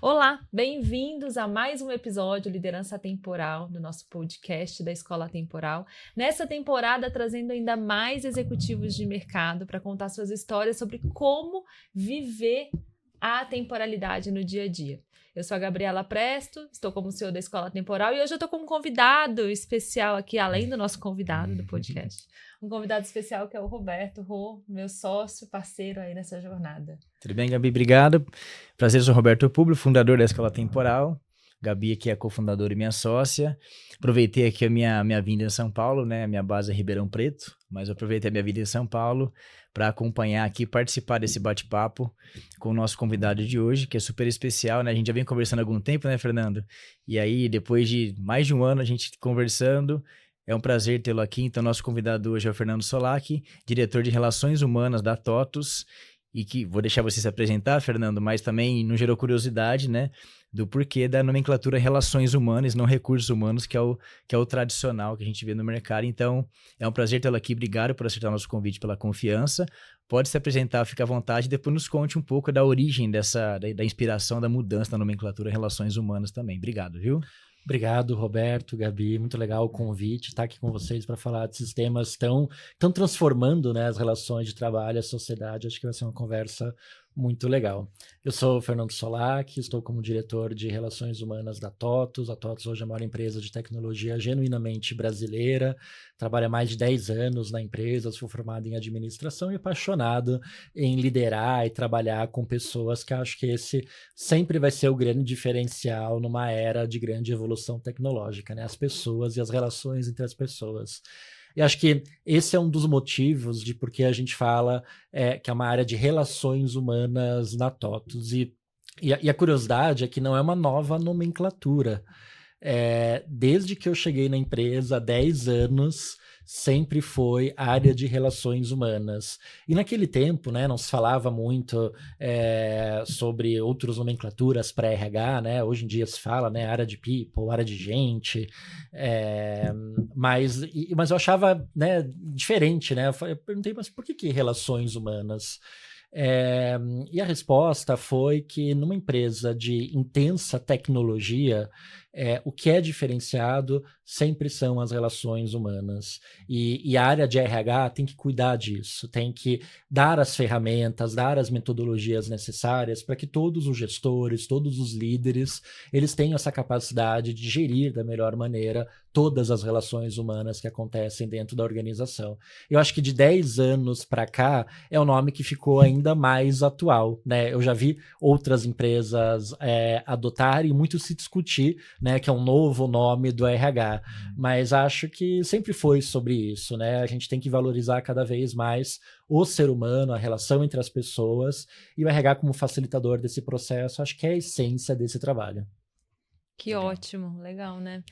Olá, bem-vindos a mais um episódio Liderança Temporal do nosso podcast da Escola Temporal. Nessa temporada, trazendo ainda mais executivos de mercado para contar suas histórias sobre como viver a temporalidade no dia a dia. Eu sou a Gabriela Presto, estou como CEO da Escola Temporal e hoje eu estou com um convidado especial aqui, além do nosso convidado do podcast. Um convidado especial que é o Roberto Rô, meu sócio, parceiro aí nessa jornada. Tudo bem, Gabi? Obrigado. Prazer, sou Roberto Publi, fundador da Escola Temporal. Gabi aqui é cofundadora e minha sócia. Aproveitei aqui a minha vinda em São Paulo, né? Minha base é Ribeirão Preto, mas eu aproveitei a minha vinda em São Paulo para acompanhar aqui, participar desse bate-papo com o nosso convidado de hoje, que é super especial, né? A gente já vem conversando há algum tempo, né, Fernando? E aí, depois de mais de um ano a gente conversando, é um prazer tê-lo aqui. Então, nosso convidado hoje é o Fernando Solak, diretor de Relações Humanas da TOTVS, e que vou deixar você se apresentar, Fernando, mas também não gerou curiosidade, né, do porquê da nomenclatura relações humanas, não recursos humanos, que é o tradicional que a gente vê no mercado. Então, é um prazer tê-lo aqui. Obrigado por aceitar o nosso convite, pela confiança. Pode se apresentar, fica à vontade, e depois nos conte um pouco da origem da inspiração, da mudança da nomenclatura relações humanas também. Obrigado, viu? Obrigado, Roberto, Gabi, muito legal o convite, estar aqui com vocês para falar desses temas tão transformando, né, as relações de trabalho, a sociedade. Acho que vai ser uma conversa muito legal. Eu sou o Fernando Solak, estou como diretor de Relações Humanas da TOTVS. A TOTVS hoje é a maior empresa de tecnologia genuinamente brasileira, trabalho há mais de 10 anos na empresa, sou formado em administração e apaixonado em liderar e trabalhar com pessoas, que acho que esse sempre vai ser o grande diferencial numa era de grande evolução tecnológica, né? As pessoas e as relações entre as pessoas. E acho que esse é um dos motivos de por que a gente fala que é uma área de relações humanas na TOTVS. E a curiosidade é que não é uma nova nomenclatura. Desde que eu cheguei na empresa há 10 anos, sempre foi área de relações humanas. E naquele tempo, né, não se falava muito sobre outras nomenclaturas para RH, né? Hoje em dia se fala, né, área de people, área de gente, mas eu achava, né, diferente, né? Eu perguntei, mas por que relações humanas? E a resposta foi que numa empresa de intensa tecnologia, o que é diferenciado sempre são as relações humanas. E a área de RH tem que cuidar disso, tem que dar as ferramentas, dar as metodologias necessárias para que todos os gestores, todos os líderes, eles tenham essa capacidade de gerir da melhor maneira todas as relações humanas que acontecem dentro da organização. Eu acho que de 10 anos para cá é um nome que ficou ainda mais atual, né? Eu já vi outras empresas adotarem e muito se discutir, né, que é um novo nome do RH, mas acho que sempre foi sobre isso, né? A gente tem que valorizar cada vez mais o ser humano, a relação entre as pessoas, e o RH como facilitador desse processo, acho que é a essência desse trabalho. Que legal. Ótimo, legal, né?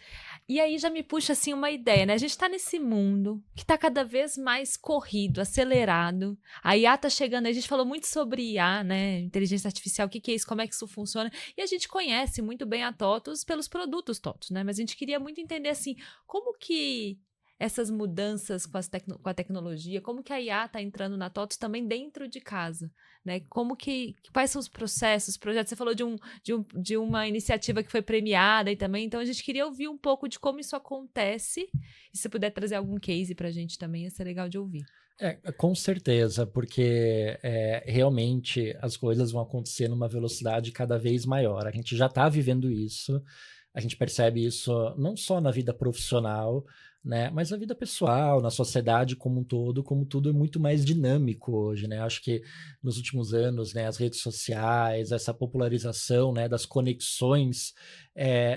E aí já me puxa assim uma ideia, né? A gente está nesse mundo que está cada vez mais corrido, acelerado. A IA está chegando, a gente falou muito sobre IA, né? Inteligência artificial, o que é isso, como é que isso funciona. E a gente conhece muito bem a TOTVS pelos produtos TOTVS, né? Mas a gente queria muito entender assim, como que essas mudanças com a tecnologia, como que a IA está entrando na TOTVS também dentro de casa, né? Quais são os processos, projetos? Você falou de uma iniciativa que foi premiada e também, então a gente queria ouvir um pouco de como isso acontece, e se puder trazer algum case para a gente também, ia ser legal de ouvir. Com certeza, porque realmente as coisas vão acontecer numa velocidade cada vez maior. A gente já está vivendo isso, a gente percebe isso não só na vida profissional, né, mas na vida pessoal, na sociedade como um todo, como tudo é muito mais dinâmico hoje, né? Acho que nos últimos anos, né, as redes sociais, essa popularização, né, das conexões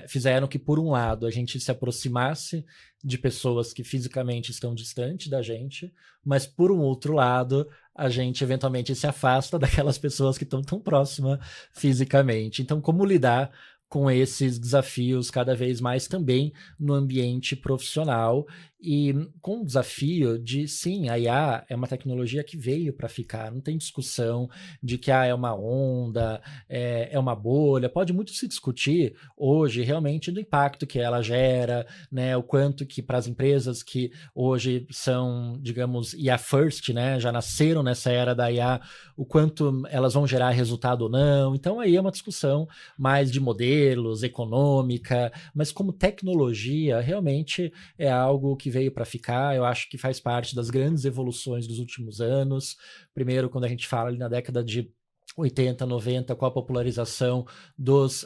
fizeram que, por um lado, a gente se aproximasse de pessoas que fisicamente estão distantes da gente, mas, por um outro lado, a gente eventualmente se afasta daquelas pessoas que estão tão próximas fisicamente. Então, como lidar com esses desafios cada vez mais também no ambiente profissional e com o desafio de, sim, a IA é uma tecnologia que veio para ficar, não tem discussão de que é uma onda, é uma bolha, pode muito se discutir hoje realmente do impacto que ela gera, né, o quanto que para as empresas que hoje são, digamos, IA first, né, já nasceram nessa era da IA, o quanto elas vão gerar resultado ou não, então aí é uma discussão mais de modelos, econômica, mas como tecnologia, realmente é algo que veio para ficar, eu acho que faz parte das grandes evoluções dos últimos anos. Primeiro, quando a gente fala ali na década de 80, 90, com a popularização dos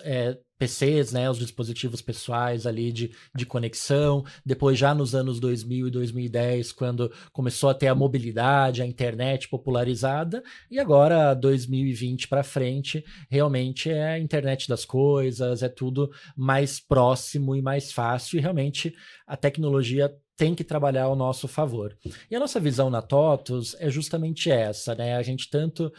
PCs, né, os dispositivos pessoais ali de conexão, depois já nos anos 2000 e 2010, quando começou a ter a mobilidade, a internet popularizada, e agora 2020 para frente, realmente é a internet das coisas, é tudo mais próximo e mais fácil, e realmente a tecnologia tem que trabalhar ao nosso favor. E a nossa visão na TOTVS é justamente essa, né? A gente tanto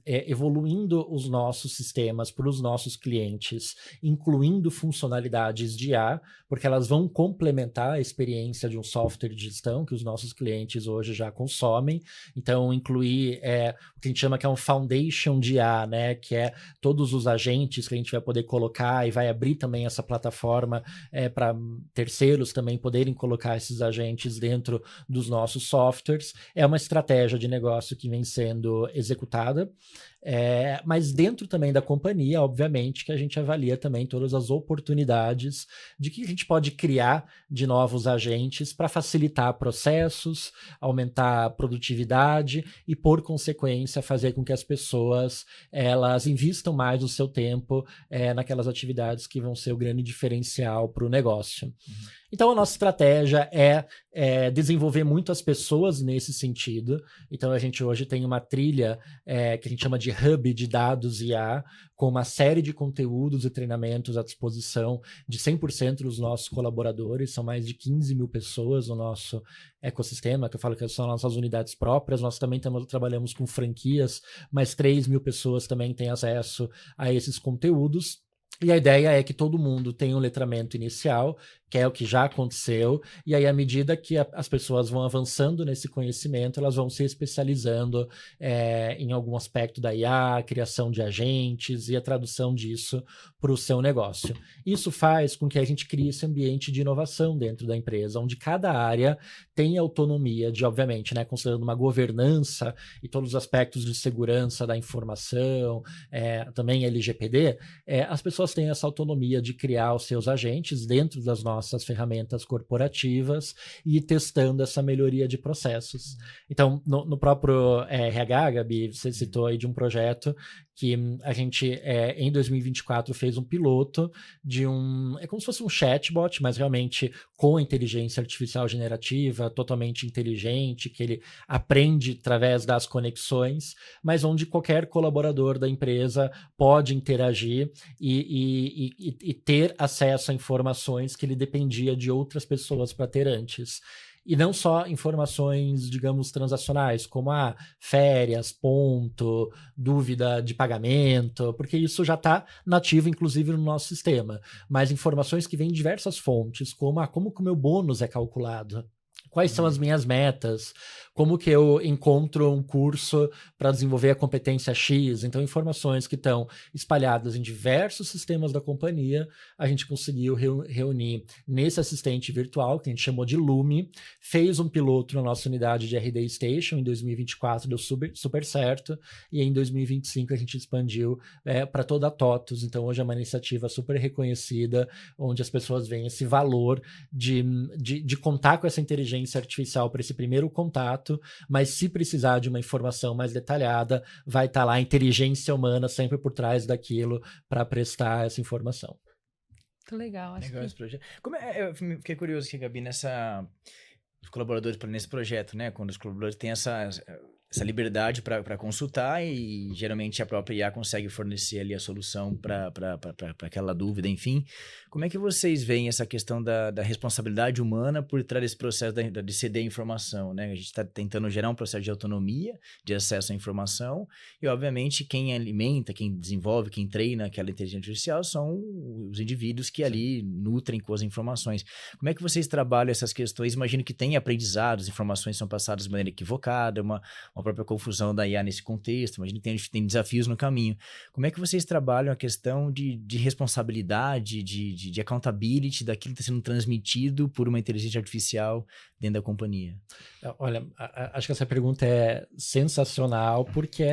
evoluindo os nossos sistemas para os nossos clientes, incluindo funcionalidades de IA, porque elas vão complementar a experiência de um software de gestão que os nossos clientes hoje já consomem. Então, incluir o que a gente chama que é um foundation de IA, né? Que é todos os agentes que a gente vai poder colocar e vai abrir também essa plataforma para terceiros também poderem colocar esses agentes dentro dos nossos softwares. É uma estratégia de negócio que vem sendo executada, mas dentro também da companhia, obviamente, que a gente avalia também todas as oportunidades de que a gente pode criar de novos agentes para facilitar processos, aumentar a produtividade e, por consequência, fazer com que as pessoas elas invistam mais o seu tempo naquelas atividades que vão ser o grande diferencial para o negócio. Uhum. Então, a nossa estratégia é desenvolver muito as pessoas nesse sentido. Então, a gente hoje tem uma trilha que a gente chama de hub de dados IA, com uma série de conteúdos e treinamentos à disposição de 100% dos nossos colaboradores. São mais de 15 mil pessoas no nosso ecossistema, que eu falo que são nossas unidades próprias. Nós também trabalhamos com franquias, mas 3 mil pessoas também têm acesso a esses conteúdos. E a ideia é que todo mundo tenha um letramento inicial, que é o que já aconteceu, e aí à medida que as pessoas vão avançando nesse conhecimento, elas vão se especializando em algum aspecto da IA, a criação de agentes e a tradução disso para o seu negócio. Isso faz com que a gente crie esse ambiente de inovação dentro da empresa, onde cada área tem autonomia de, obviamente, né, considerando uma governança e todos os aspectos de segurança da informação, também LGPD, as pessoas têm essa autonomia de criar os seus agentes dentro das nossas ferramentas corporativas e ir testando essa melhoria de processos. Então, no próprio RH, Gabi, você citou aí de um projeto que a gente, em 2024, fez um piloto de é como se fosse um chatbot, mas realmente com inteligência artificial generativa, totalmente inteligente, que ele aprende através das conexões, mas onde qualquer colaborador da empresa pode interagir e ter acesso a informações que ele dependia de outras pessoas para ter antes. E não só informações, digamos, transacionais, como férias, ponto, dúvida de pagamento, porque isso já está nativo, inclusive, no nosso sistema. Mas informações que vêm de diversas fontes, como que o meu bônus é calculado. Quais são as minhas metas? Como que eu encontro um curso para desenvolver a competência X? Então, informações que estão espalhadas em diversos sistemas da companhia, a gente conseguiu reunir nesse assistente virtual, que a gente chamou de Lume, fez um piloto na nossa unidade de RD Station em 2024, deu super certo, e em 2025 a gente expandiu para toda a TOTVS. Então, hoje é uma iniciativa super reconhecida, onde as pessoas veem esse valor de contar com essa inteligência artificial para esse primeiro contato, mas se precisar de uma informação mais detalhada, vai estar lá a inteligência humana sempre por trás daquilo para prestar essa informação. Muito legal. Legal esse projeto. Eu fiquei curioso aqui, Gabi, os colaboradores nesse projeto, né? Quando os colaboradores têm essa liberdade para consultar e geralmente a própria IA consegue fornecer ali a solução para aquela dúvida, enfim. Como é que vocês veem essa questão da responsabilidade humana por trás desse processo de ceder informação, né? A gente está tentando gerar um processo de autonomia, de acesso à informação e, obviamente, quem alimenta, quem desenvolve, quem treina aquela inteligência artificial são os indivíduos que ali nutrem com as informações. Como é que vocês trabalham essas questões? Imagino que tem aprendizados, informações são passadas de maneira equivocada, uma própria confusão da IA nesse contexto, imagino que tem desafios no caminho. Como é que vocês trabalham a questão de responsabilidade, de accountability daquilo que está sendo transmitido por uma inteligência artificial dentro da companhia? Olha, acho que essa pergunta é sensacional porque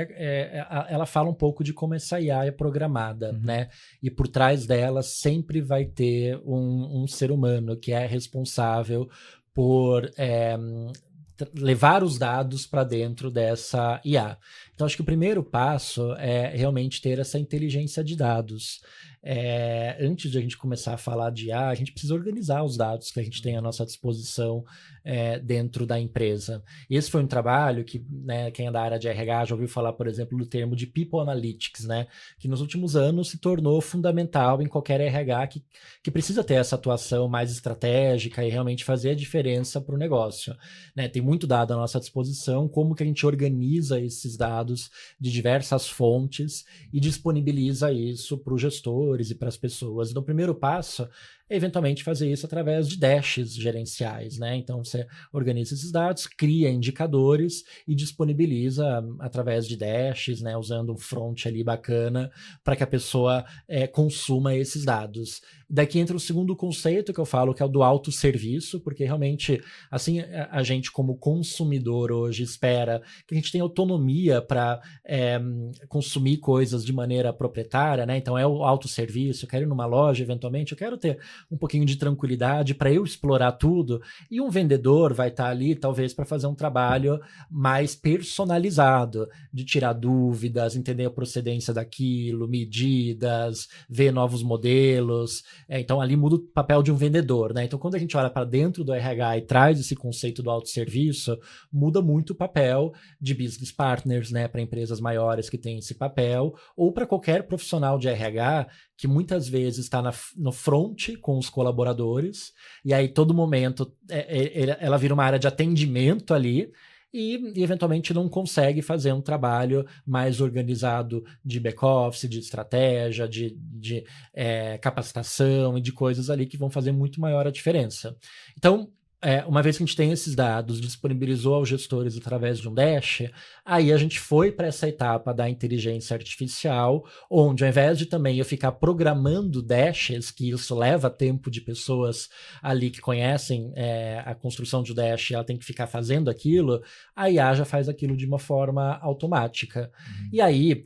ela fala um pouco de como essa IA é programada, né? E por trás dela sempre vai ter um ser humano que é responsável por levar os dados para dentro dessa IA. Então, acho que o primeiro passo é realmente ter essa inteligência de dados. Antes de a gente começar a falar de IA, a gente precisa organizar os dados que a gente tem à nossa disposição dentro da empresa. E esse foi um trabalho que, né, quem é da área de RH já ouviu falar, por exemplo, do termo de People Analytics, né, que nos últimos anos se tornou fundamental em qualquer RH que precisa ter essa atuação mais estratégica e realmente fazer a diferença para o negócio. Né, tem muito dado à nossa disposição, como que a gente organiza esses dados de diversas fontes e disponibiliza isso para os gestores e para as pessoas. Então, o primeiro passo é eventualmente fazer isso através de dashes gerenciais, né? Então, você organiza esses dados, cria indicadores e disponibiliza através de dashes, né? Usando um front ali bacana para que a pessoa consuma esses dados. Daqui entra o segundo conceito que eu falo, que é o do autosserviço, porque realmente, assim, a gente como consumidor hoje espera que a gente tenha autonomia para consumir coisas de maneira proprietária, né? Então, é o autosserviço, eu quero ir numa loja, eventualmente, eu quero ter um pouquinho de tranquilidade para eu explorar tudo, e um vendedor vai estar ali, talvez, para fazer um trabalho mais personalizado, de tirar dúvidas, entender a procedência daquilo, medidas, ver novos modelos. Então, ali muda o papel de um vendedor, né? Então, quando a gente olha para dentro do RH e traz esse conceito do autosserviço, muda muito o papel de business partners, né? Para empresas maiores que têm esse papel, ou para qualquer profissional de RH que muitas vezes está no front com os colaboradores, e aí todo momento ela vira uma área de atendimento ali, e eventualmente não consegue fazer um trabalho mais organizado de back-office, de estratégia, de capacitação e de coisas ali que vão fazer muito maior a diferença. Então, uma vez que a gente tem esses dados, disponibilizou aos gestores através de um dash, aí a gente foi para essa etapa da inteligência artificial, onde ao invés de também eu ficar programando dashes, que isso leva tempo de pessoas ali que conhecem a construção de um dash, ela tem que ficar fazendo aquilo, a IA já faz aquilo de uma forma automática. E aí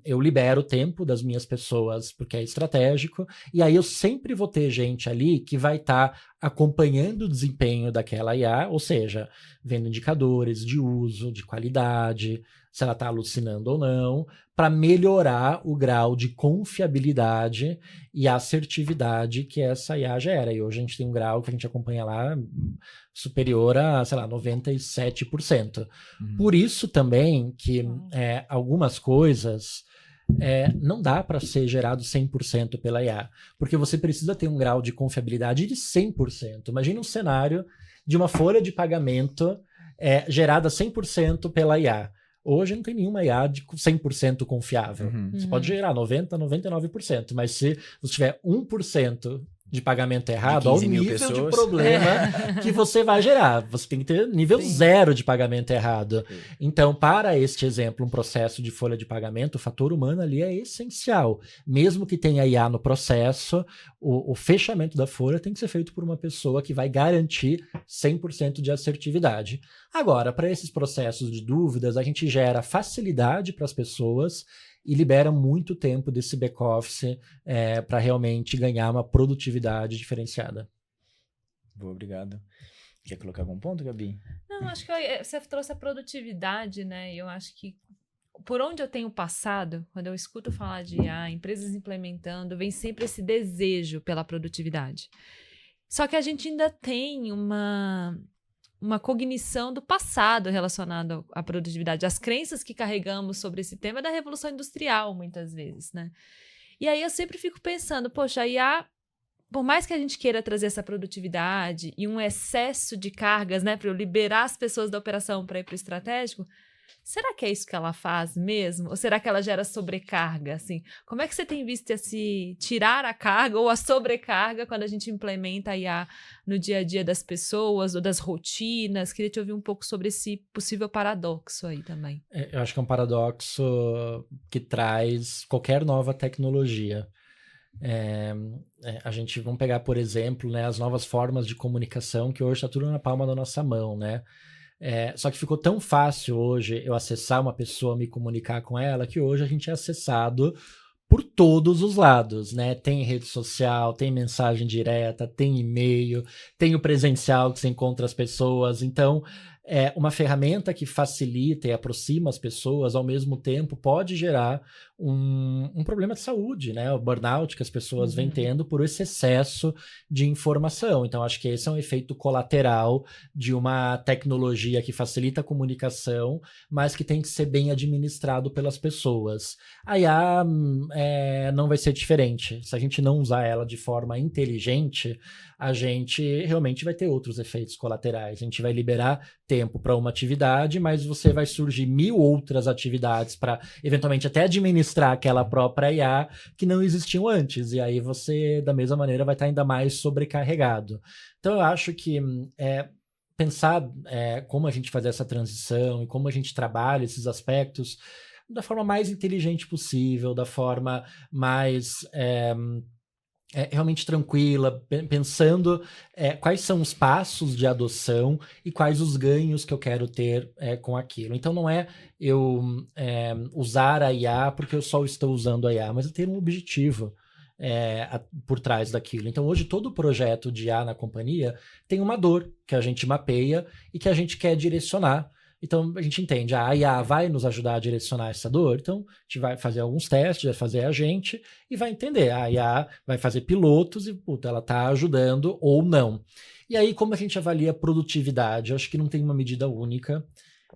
eu libero o tempo das minhas pessoas, porque é estratégico, e aí eu sempre vou ter gente ali que vai estar acompanhando o desempenho daquela IA, ou seja, vendo indicadores de uso, de qualidade, se ela está alucinando ou não, para melhorar o grau de confiabilidade e assertividade que essa IA gera. E hoje a gente tem um grau que a gente acompanha lá superior a, sei lá, 97%. Por isso também que algumas coisas não dá para ser gerado 100% pela IA, porque você precisa ter um grau de confiabilidade de 100%. Imagina um cenário de uma folha de pagamento gerada 100% pela IA. Hoje não tem nenhuma IA de 100% confiável. Você pode gerar 90%, 99%, mas se você tiver 1% de pagamento errado, ao nível de problema que você vai gerar. Você tem que ter nível 0 de pagamento errado. Então, para este exemplo, um processo de folha de pagamento, o fator humano ali é essencial. Mesmo que tenha IA no processo, o fechamento da folha tem que ser feito por uma pessoa que vai garantir 100% de assertividade. Agora, para esses processos de dúvidas, a gente gera facilidade para as pessoas e libera muito tempo desse back-office para realmente ganhar uma produtividade diferenciada. Boa, obrigado. Quer colocar algum ponto, Gabi? Não, acho que você trouxe a produtividade, né? E eu acho que por onde eu tenho passado, quando eu escuto falar de empresas implementando, vem sempre esse desejo pela produtividade. Só que a gente ainda tem uma cognição do passado relacionado à produtividade. As crenças que carregamos sobre esse tema é da Revolução Industrial, muitas vezes, né? E aí eu sempre fico pensando, poxa, a IA, por mais que a gente queira trazer essa produtividade e um excesso de cargas, né, para eu liberar as pessoas da operação para ir para o estratégico, será que é isso que ela faz mesmo? Ou será que ela gera sobrecarga, assim? Como é que você tem visto esse tirar a carga ou a sobrecarga quando a gente implementa a IA no dia a dia das pessoas ou das rotinas? Queria te ouvir um pouco sobre esse possível paradoxo aí também. Eu acho que é um paradoxo que traz qualquer nova tecnologia. A gente, vamos pegar, por exemplo, né, as novas formas de comunicação, que hoje está tudo na palma da nossa mão, né? Só que ficou tão fácil hoje eu acessar uma pessoa, me comunicar com ela, que hoje a gente é acessado por todos os lados, né? Tem rede social, tem mensagem direta, tem e-mail, tem o presencial que você encontra as pessoas. Então, uma ferramenta que facilita e aproxima as pessoas, ao mesmo tempo, pode gerar um problema de saúde, né? O burnout que as pessoas vêm tendo por esse excesso de informação. Então, acho que esse é um efeito colateral de uma tecnologia que facilita a comunicação, mas que tem que ser bem administrado pelas pessoas. A IA não vai ser diferente. Se a gente não usar ela de forma inteligente, a gente realmente vai ter outros efeitos colaterais. A gente vai liberar tempo para uma atividade, mas você vai surgir 1000 outras atividades para, eventualmente, até administrar aquela própria IA que não existiam antes. E aí você, da mesma maneira, vai estar ainda mais sobrecarregado. Então, eu acho que pensar como a gente faz essa transição e como a gente trabalha esses aspectos da forma mais inteligente possível, da forma mais realmente tranquila, pensando quais são os passos de adoção e quais os ganhos que eu quero ter com aquilo. Então não é eu usar a IA porque eu só estou usando a IA, mas eu ter um objetivo por trás daquilo. Então hoje todo projeto de IA na companhia tem uma dor que a gente mapeia e que a gente quer direcionar. Então, a gente entende, a IA vai nos ajudar a direcionar essa dor, então a gente vai fazer alguns testes, vai fazer a gente e vai entender. A IA vai fazer pilotos e, ela está ajudando ou não. E aí, como a gente avalia a produtividade? Eu acho que não tem uma medida única.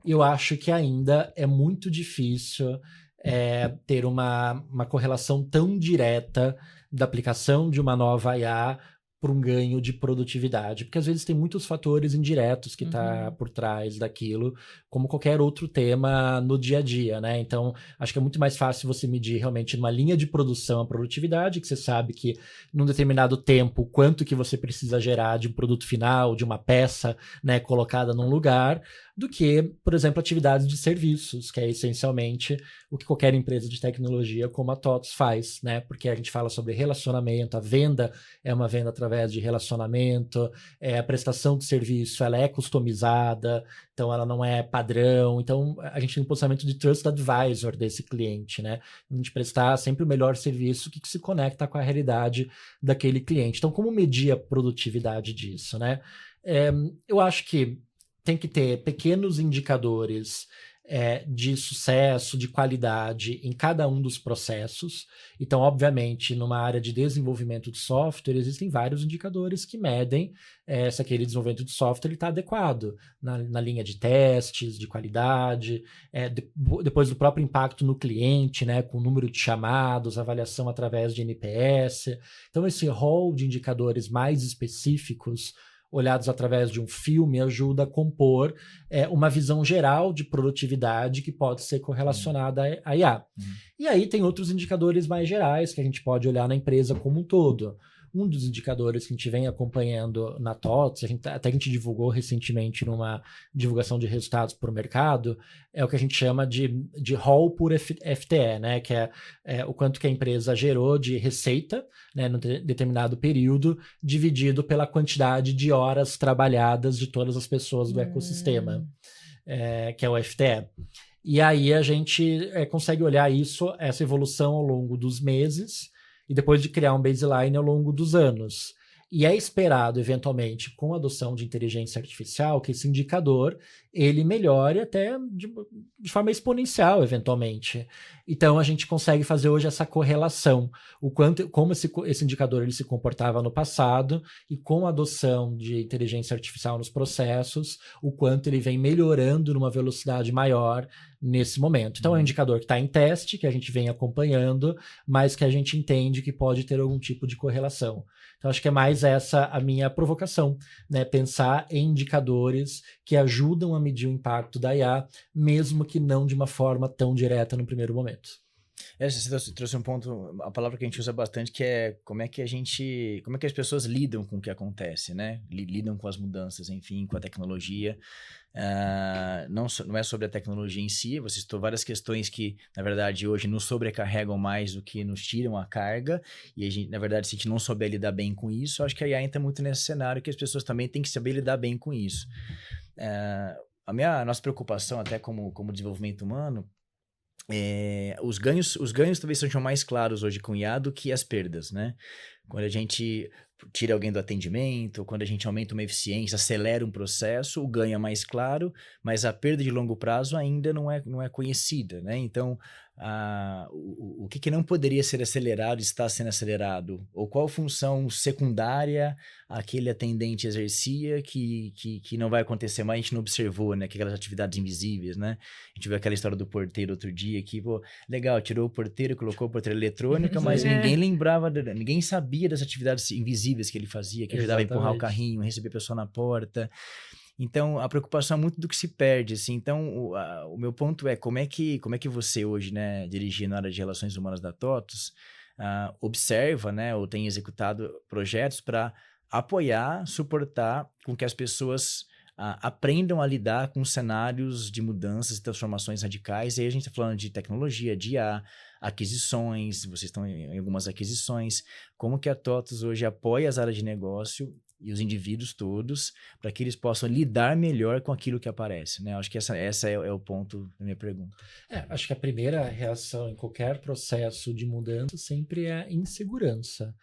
Eu acho que ainda é muito difícil ter uma correlação tão direta da aplicação de uma nova IA para um ganho de produtividade, porque às vezes tem muitos fatores indiretos que tá por trás daquilo, como qualquer outro tema no dia a dia, né? Então, acho que é muito mais fácil você medir realmente numa linha de produção a produtividade, que você sabe que num determinado tempo, quanto que você precisa gerar de um produto final, de uma peça, né, colocada num lugar, do que, por exemplo, atividades de serviços, que é essencialmente o que qualquer empresa de tecnologia como a TOTVS faz, né? Porque a gente fala sobre relacionamento, a venda é uma venda através de relacionamento, a prestação de serviço, ela é customizada, então ela não é padrão, então a gente tem um posicionamento de Trust Advisor desse cliente, né? A gente prestar sempre o melhor serviço que se conecta com a realidade daquele cliente. Então, como medir a produtividade disso, né? Eu acho que tem que ter pequenos indicadores de sucesso, de qualidade em cada um dos processos. Então, obviamente, numa área de desenvolvimento de software, existem vários indicadores que medem se aquele desenvolvimento de software está adequado na linha de testes, de qualidade, depois do próprio impacto no cliente, né, com o número de chamados, avaliação através de NPS. Então, esse rol de indicadores mais específicos olhados através de um filme, ajuda a compor uma visão geral de produtividade que pode ser correlacionada à IA. E aí tem outros indicadores mais gerais que a gente pode olhar na empresa como um todo. Um dos indicadores que a gente vem acompanhando na TOTVS, até a gente divulgou recentemente numa divulgação de resultados para o mercado, é o que a gente chama de ROL por FTE, né? Que é o quanto que a empresa gerou de receita, né, no determinado período, dividido pela quantidade de horas trabalhadas de todas as pessoas do ecossistema, que é o FTE. E aí a gente consegue olhar essa evolução ao longo dos meses, e depois de criar um baseline ao longo dos anos. E é esperado, eventualmente, com a adoção de inteligência artificial, que esse indicador ele melhore até de forma exponencial, eventualmente. Então, a gente consegue fazer hoje essa correlação, como esse indicador ele se comportava no passado e com a adoção de inteligência artificial nos processos, o quanto ele vem melhorando numa velocidade maior nesse momento. Então, é um indicador que está em teste, que a gente vem acompanhando, mas que a gente entende que pode ter algum tipo de correlação. Então, acho que é mais essa a minha provocação, né? Pensar em indicadores que ajudam a medir o impacto da IA, mesmo que não de uma forma tão direta no primeiro momento. Você trouxe um ponto, a palavra que a gente usa bastante, que é como é que as pessoas lidam com o que acontece, né? Lidam com as mudanças, enfim, com a tecnologia. Não é sobre a tecnologia em si, você citou várias questões que, na verdade, hoje nos sobrecarregam mais do que nos tiram a carga, e a gente, na verdade, se a gente não souber lidar bem com isso, acho que a IA entra muito nesse cenário que as pessoas também têm que saber lidar bem com isso. A nossa preocupação, até como desenvolvimento humano, os ganhos talvez sejam mais claros hoje com IA do que as perdas, né? Quando a gente tira alguém do atendimento, quando a gente aumenta uma eficiência, acelera um processo, o ganho é mais claro, mas a perda de longo prazo ainda não é conhecida, né? Então, o que não poderia ser acelerado está sendo acelerado? Ou qual função secundária aquele atendente exercia que não vai acontecer mais, a gente não observou, né? Aquelas atividades invisíveis, né? A gente viu aquela história do porteiro outro dia que, pô, legal, tirou o porteiro, colocou a porteira eletrônica, mas ninguém lembrava, ninguém sabia das atividades invisíveis que ele fazia, que ajudava a empurrar o carrinho, receber a pessoa na porta. Então, a preocupação é muito do que se perde, assim. Então, o meu ponto é como é que você hoje, né, dirigindo a área de relações humanas da TOTVS, observa, né, ou tem executado projetos para apoiar, suportar com que as pessoas aprendam a lidar com cenários de mudanças e transformações radicais. E aí a gente está falando de tecnologia, de aquisições, vocês estão em algumas aquisições. Como que a TOTVS hoje apoia as áreas de negócio e os indivíduos todos, para que eles possam lidar melhor com aquilo que aparece, né? Acho que essa é o ponto da minha pergunta. Acho que a primeira reação em qualquer processo de mudança sempre é insegurança,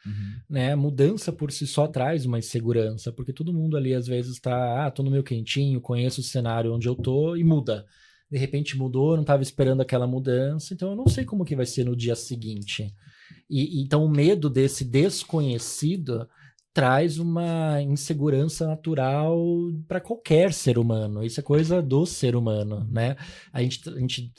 né? Mudança por si só traz uma insegurança, porque todo mundo ali às vezes está, tô no meu quentinho, conheço o cenário onde eu tô e muda. De repente mudou, não estava esperando aquela mudança, então eu não sei como que vai ser no dia seguinte. Então o medo desse desconhecido traz uma insegurança natural para qualquer ser humano. Isso é coisa do ser humano, né? A gente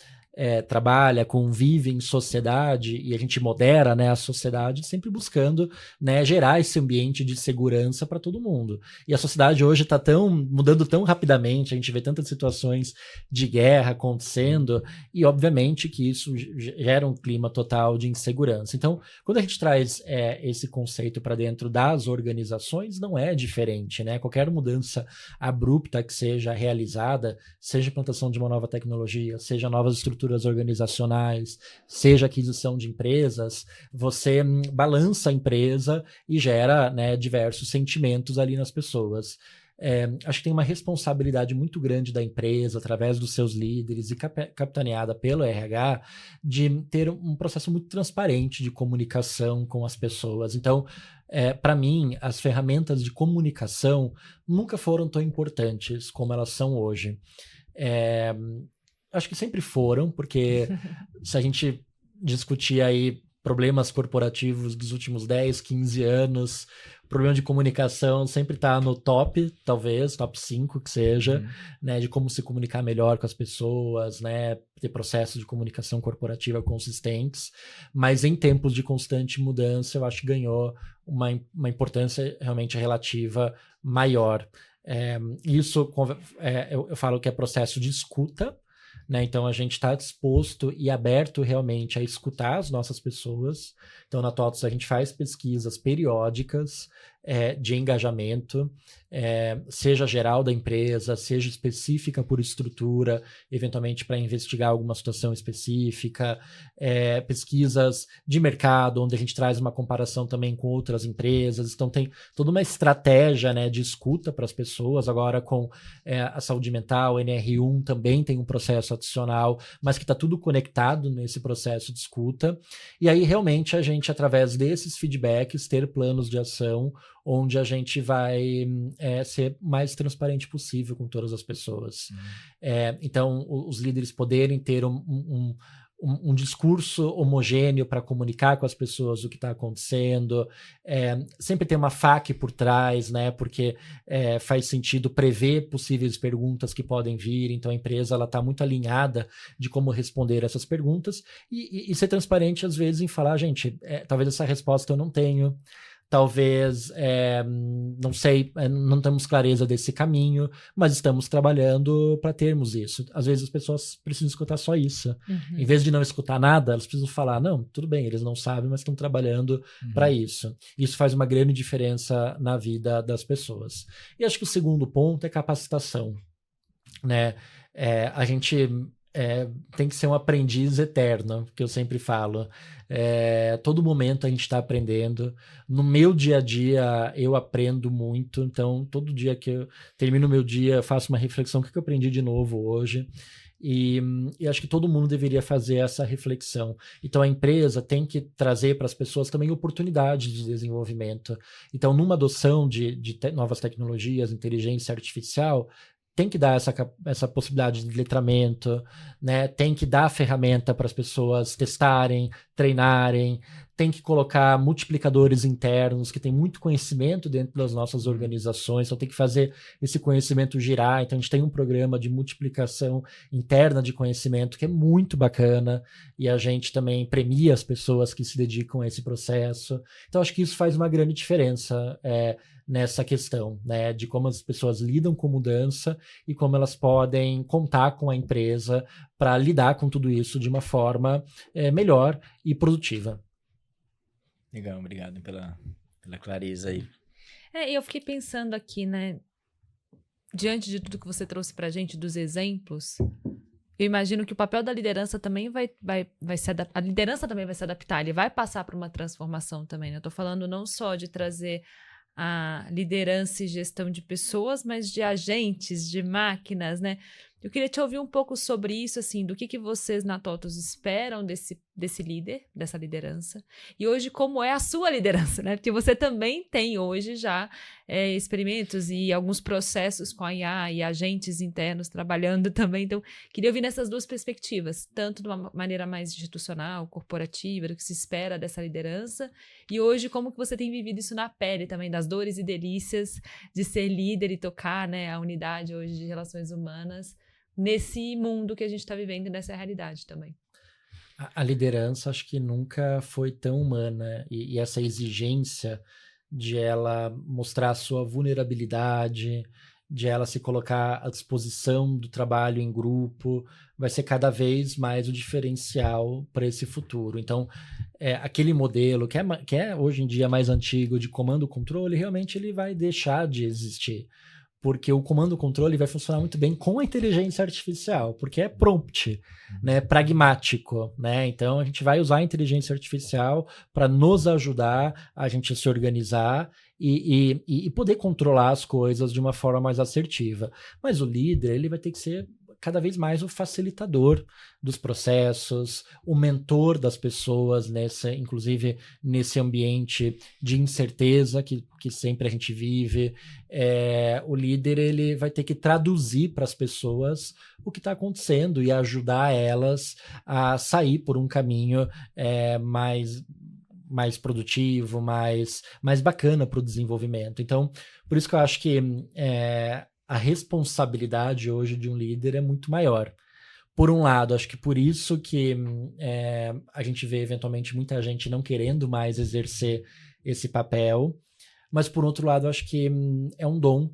trabalha, convive em sociedade e a gente modera, né, a sociedade sempre buscando, né, gerar esse ambiente de segurança para todo mundo. E a sociedade hoje está mudando tão rapidamente, a gente vê tantas situações de guerra acontecendo e obviamente que isso gera um clima total de insegurança. Então, quando a gente traz esse conceito para dentro das organizações, não é diferente, né? Qualquer mudança abrupta que seja realizada, seja implantação de uma nova tecnologia, seja novas estruturas organizacionais, seja aquisição de empresas, você balança a empresa e gera, né, diversos sentimentos ali nas pessoas. Acho que tem uma responsabilidade muito grande da empresa, através dos seus líderes e capitaneada pelo RH, de ter um processo muito transparente de comunicação com as pessoas. Então, para mim, as ferramentas de comunicação nunca foram tão importantes como elas são hoje. Acho que sempre foram, porque se a gente discutir aí problemas corporativos dos últimos 10, 15 anos, o problema de comunicação sempre está no top, talvez, top 5 que seja, né, de como se comunicar melhor com as pessoas, né, ter processos de comunicação corporativa consistentes, mas em tempos de constante mudança, eu acho que ganhou uma importância realmente relativa maior. Isso, eu falo que é processo de escuta, né? Então a gente está disposto e aberto realmente a escutar as nossas pessoas. Então na TOTVS a gente faz pesquisas periódicas de engajamento, seja geral da empresa, seja específica por estrutura, eventualmente para investigar alguma situação específica, pesquisas de mercado, onde a gente traz uma comparação também com outras empresas. Então tem toda uma estratégia, né, de escuta para as pessoas. Agora com a saúde mental, NR1 também tem um processo adicional, mas que está tudo conectado nesse processo de escuta. E aí realmente a gente, através desses feedbacks, ter planos de ação onde a gente vai ser mais transparente possível com todas as pessoas. Então, os líderes poderem ter um discurso homogêneo para comunicar com as pessoas o que está acontecendo, sempre tem uma FAQ por trás, né, porque faz sentido prever possíveis perguntas que podem vir, então a empresa está muito alinhada de como responder essas perguntas, e ser transparente às vezes em falar, gente, talvez essa resposta eu não tenho, talvez, não sei, não temos clareza desse caminho, mas estamos trabalhando para termos isso. Às vezes as pessoas precisam escutar só isso. Em vez de não escutar nada, elas precisam falar, não, tudo bem, eles não sabem, mas estão trabalhando para isso. Isso faz uma grande diferença na vida das pessoas. E acho que o segundo ponto é capacitação, né? A gente tem que ser um aprendiz eterno, que eu sempre falo. Todo momento a gente está aprendendo. No meu dia a dia eu aprendo muito, então todo dia que eu termino o meu dia eu faço uma reflexão, o que eu aprendi de novo hoje? E acho que todo mundo deveria fazer essa reflexão. Então a empresa tem que trazer para as pessoas também oportunidades de desenvolvimento. Então numa adoção de novas tecnologias, inteligência artificial, tem que dar essa possibilidade de letramento, né? Tem que dar ferramenta para as pessoas testarem, treinarem, tem que colocar multiplicadores internos que têm muito conhecimento dentro das nossas organizações, então tem que fazer esse conhecimento girar. Então a gente tem um programa de multiplicação interna de conhecimento que é muito bacana, e a gente também premia as pessoas que se dedicam a esse processo. Então acho que isso faz uma grande diferença nessa questão, né, de como as pessoas lidam com mudança e como elas podem contar com a empresa para lidar com tudo isso de uma forma melhor e produtiva. Legal, obrigado pela clareza aí. Eu fiquei pensando aqui, né, diante de tudo que você trouxe pra gente, dos exemplos, eu imagino que o papel da liderança também vai se adaptar, a liderança também vai se adaptar, ele vai passar por uma transformação também, né? Eu tô falando não só de trazer a liderança e gestão de pessoas, mas de agentes, de máquinas, né? Eu queria te ouvir um pouco sobre isso, assim, do que vocês na TOTVS esperam desse líder, dessa liderança, e hoje como é a sua liderança, né? Porque você também tem hoje já experimentos e alguns processos com a IA e agentes internos trabalhando também, então queria ouvir nessas duas perspectivas, tanto de uma maneira mais institucional, corporativa, do que se espera dessa liderança, e hoje como que você tem vivido isso na pele também, das dores e delícias de ser líder e tocar, né, a unidade hoje de relações humanas, nesse mundo que a gente está vivendo e nessa realidade também. A liderança acho que nunca foi tão humana, e essa exigência de ela mostrar a sua vulnerabilidade, de ela se colocar à disposição do trabalho em grupo, vai ser cada vez mais o diferencial para esse futuro. Então, aquele modelo que é hoje em dia mais antigo de comando-controle, realmente ele vai deixar de existir. Porque o comando-controle vai funcionar muito bem com a inteligência artificial, porque é prompt, né, pragmático, né? Então a gente vai usar a inteligência artificial para nos ajudar a gente se organizar e poder controlar as coisas de uma forma mais assertiva. Mas o líder, ele vai ter que ser cada vez mais o facilitador dos processos, o mentor das pessoas, inclusive nesse ambiente de incerteza que sempre a gente vive. O líder, ele vai ter que traduzir para as pessoas o que está acontecendo e ajudar elas a sair por um caminho mais produtivo, mais bacana para o desenvolvimento. Então, por isso que eu acho que a responsabilidade hoje de um líder é muito maior. Por um lado, acho que por isso que a gente vê eventualmente muita gente não querendo mais exercer esse papel, mas por outro lado, acho que é um dom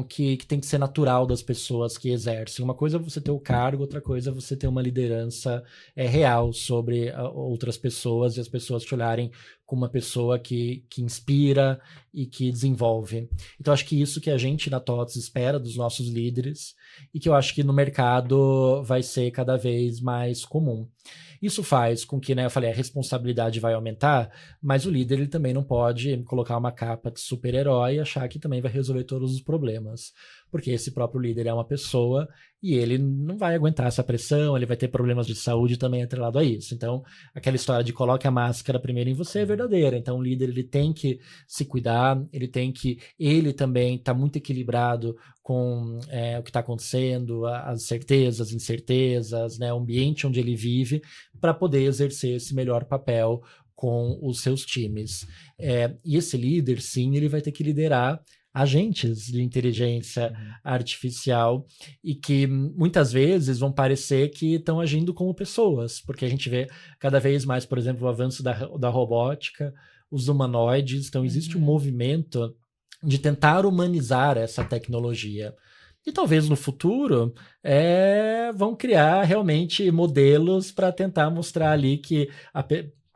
que tem que ser natural das pessoas que exercem. Uma coisa é você ter o cargo, outra coisa é você ter uma liderança real sobre outras pessoas e as pessoas te olharem como uma pessoa que inspira e que desenvolve. Então, acho que isso que a gente na TOTVS espera dos nossos líderes e que eu acho que no mercado vai ser cada vez mais comum. Isso faz com que, né, eu falei, a responsabilidade vai aumentar, mas o líder ele também não pode colocar uma capa de super-herói e achar que também vai resolver todos os problemas. porque esse próprio líder é uma pessoa e ele não vai aguentar essa pressão, ele vai ter problemas de saúde também atrelado a isso. Então, aquela história de coloque a máscara primeiro em você é verdadeira. Então, o líder ele tem que se cuidar, ele também está muito equilibrado com o que está acontecendo, as certezas, incertezas, né, o ambiente onde ele vive, para poder exercer esse melhor papel com os seus times. E esse líder, sim, ele vai ter que liderar agentes de inteligência artificial e que muitas vezes vão parecer que estão agindo como pessoas, porque a gente vê cada vez mais, por exemplo, o avanço da robótica, os humanoides, então existe um movimento de tentar humanizar essa tecnologia. E talvez no futuro vão criar realmente modelos para tentar mostrar ali que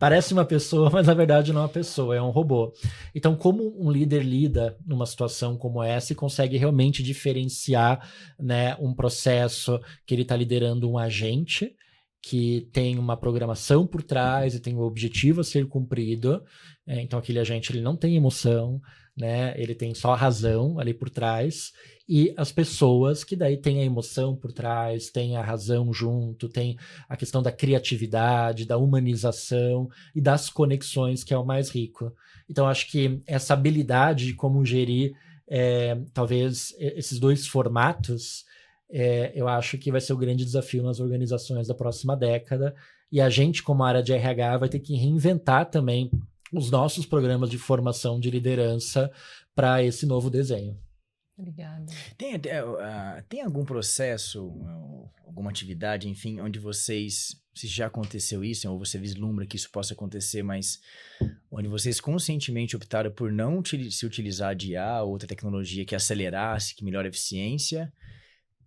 parece uma pessoa, mas na verdade não é uma pessoa, é um robô. Então, como um líder lida numa situação como essa e consegue realmente diferenciar, né, um processo que ele está liderando um agente que tem uma programação por trás e tem um objetivo a ser cumprido. Então, aquele agente ele não tem emoção, né? Ele tem só a razão ali por trás, e as pessoas que daí têm a emoção por trás, têm a razão junto, tem a questão da criatividade, da humanização e das conexões, que é o mais rico. Então, acho que essa habilidade de como gerir talvez esses dois formatos, eu acho que vai ser o grande desafio nas organizações da próxima década, e a gente, como área de RH, vai ter que reinventar também os nossos programas de formação de liderança para esse novo desenho. Obrigada. Tem algum processo, alguma atividade, enfim, onde se já aconteceu isso, ou você vislumbra que isso possa acontecer, mas onde vocês conscientemente optaram por não se utilizar de IA ou outra tecnologia que acelerasse, que melhore a eficiência,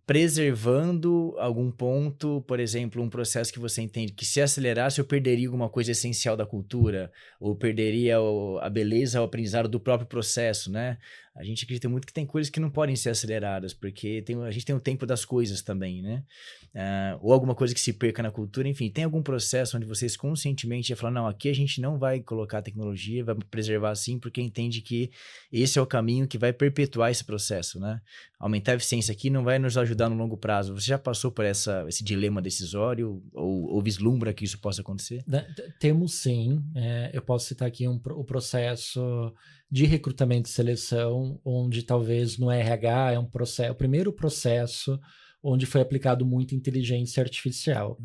preservando algum ponto, por exemplo, um processo que você entende que se acelerasse eu perderia alguma coisa essencial da cultura, ou perderia a beleza, o aprendizado do próprio processo, né? A gente acredita muito que tem coisas que não podem ser aceleradas, porque a gente tem o tempo das coisas também, né? Ou alguma coisa que se perca na cultura, enfim, tem algum processo onde vocês conscientemente já falam, não, aqui a gente não vai colocar tecnologia, vai preservar assim, porque entende que esse é o caminho que vai perpetuar esse processo, né? Aumentar a eficiência aqui não vai nos ajudar no longo prazo. Você já passou por esse dilema decisório ou vislumbra que isso possa acontecer? Temos sim. Eu posso citar aqui o processo de recrutamento e seleção, onde talvez no RH é o primeiro processo onde foi aplicado muita inteligência artificial.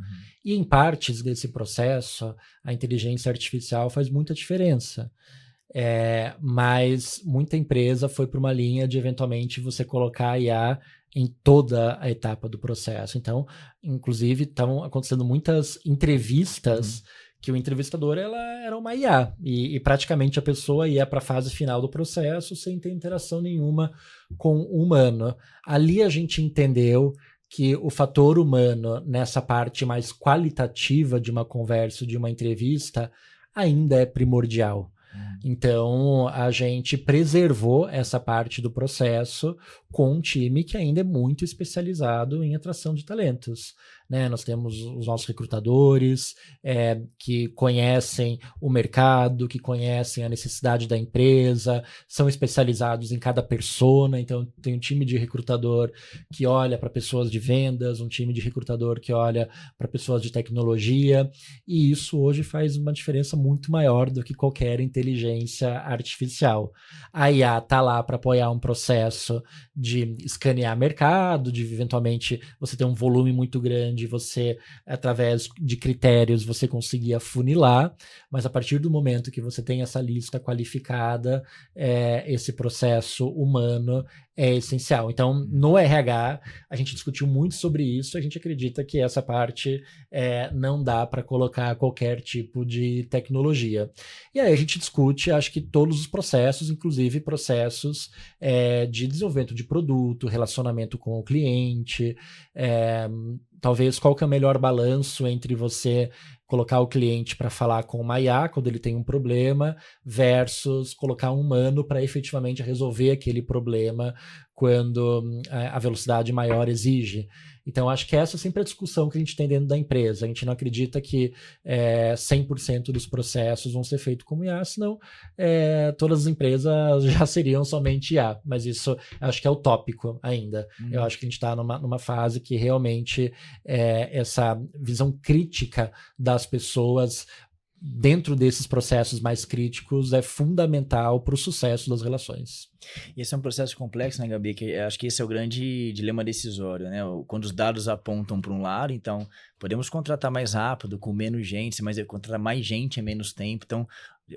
E em partes desse processo, a inteligência artificial faz muita diferença. Mas muita empresa foi para uma linha de eventualmente você colocar a IA em toda a etapa do processo. Então, inclusive, estão acontecendo muitas entrevistas que o entrevistador era uma IA e praticamente a pessoa ia para a fase final do processo sem ter interação nenhuma com o humano. Ali a gente entendeu que o fator humano nessa parte mais qualitativa de uma conversa, de uma entrevista, ainda é primordial. Então, a gente preservou essa parte do processo com um time que ainda é muito especializado em atração de talentos, né? Nós temos os nossos recrutadores que conhecem o mercado, que conhecem a necessidade da empresa, são especializados em cada persona. Então, tem um time de recrutador que olha para pessoas de vendas, um time de recrutador que olha para pessoas de tecnologia, e isso hoje faz uma diferença muito maior do que qualquer inteligência artificial. A IA está lá para apoiar um processo de escanear mercado, de eventualmente você ter um volume muito grande, você, através de critérios, você conseguir afunilar, mas a partir do momento que você tem essa lista qualificada, esse processo humano é essencial. Então, no RH, a gente discutiu muito sobre isso, a gente acredita que essa parte não dá para colocar qualquer tipo de tecnologia. E aí a gente discute, acho que todos os processos, inclusive processos de desenvolvimento de produto, relacionamento com o cliente, talvez qual que é o melhor balanço entre você colocar o cliente para falar com uma IA quando ele tem um problema, versus colocar um humano para efetivamente resolver aquele problema quando a velocidade maior exige. Então, acho que essa é sempre a discussão que a gente tem dentro da empresa. A gente não acredita que 100% dos processos vão ser feitos como IA, senão todas as empresas já seriam somente IA. Mas isso, acho que é utópico ainda. Eu acho que a gente está numa fase que realmente essa visão crítica das pessoas dentro desses processos mais críticos é fundamental para o sucesso das relações. E esse é um processo complexo, né, Gabi? Que acho que esse é o grande dilema decisório, né? Quando os dados apontam para um lado, então podemos contratar mais rápido, com menos gente, mas contratar mais gente em menos tempo. Então,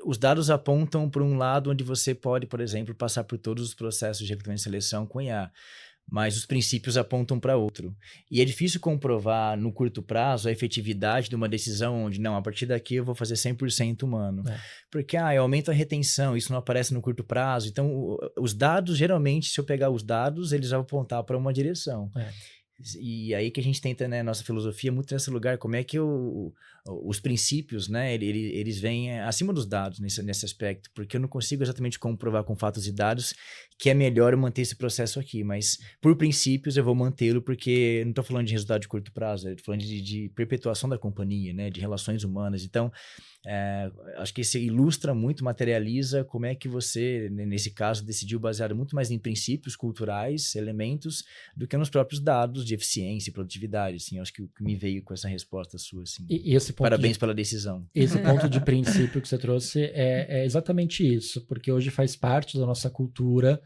os dados apontam para um lado onde você pode, por exemplo, passar por todos os processos de recrutamento e seleção com IA. Mas os princípios apontam para outro. E é difícil comprovar no curto prazo a efetividade de uma decisão onde, não, a partir daqui eu vou fazer 100% humano. Porque, eu aumento a retenção, isso não aparece no curto prazo. Então, os dados, geralmente, se eu pegar os dados, eles vão apontar para uma direção. E aí que a gente tenta, né, nossa filosofia muito nesse lugar, como é que os princípios, né, eles vêm acima dos dados nesse aspecto, porque eu não consigo exatamente comprovar com fatos e dados que é melhor eu manter esse processo aqui, mas por princípios eu vou mantê-lo, porque eu não estou falando de resultado de curto prazo, eu estou falando de perpetuação da companhia, né, de relações humanas. Então, acho que isso ilustra muito, materializa como é que você, nesse caso, decidiu baseado muito mais em princípios culturais, elementos, do que nos próprios dados de eficiência e produtividade, assim. Acho que o que me veio com essa resposta sua, assim. E esse ponto parabéns pela decisão. Esse ponto de princípio que você trouxe é exatamente isso, porque hoje faz parte da nossa cultura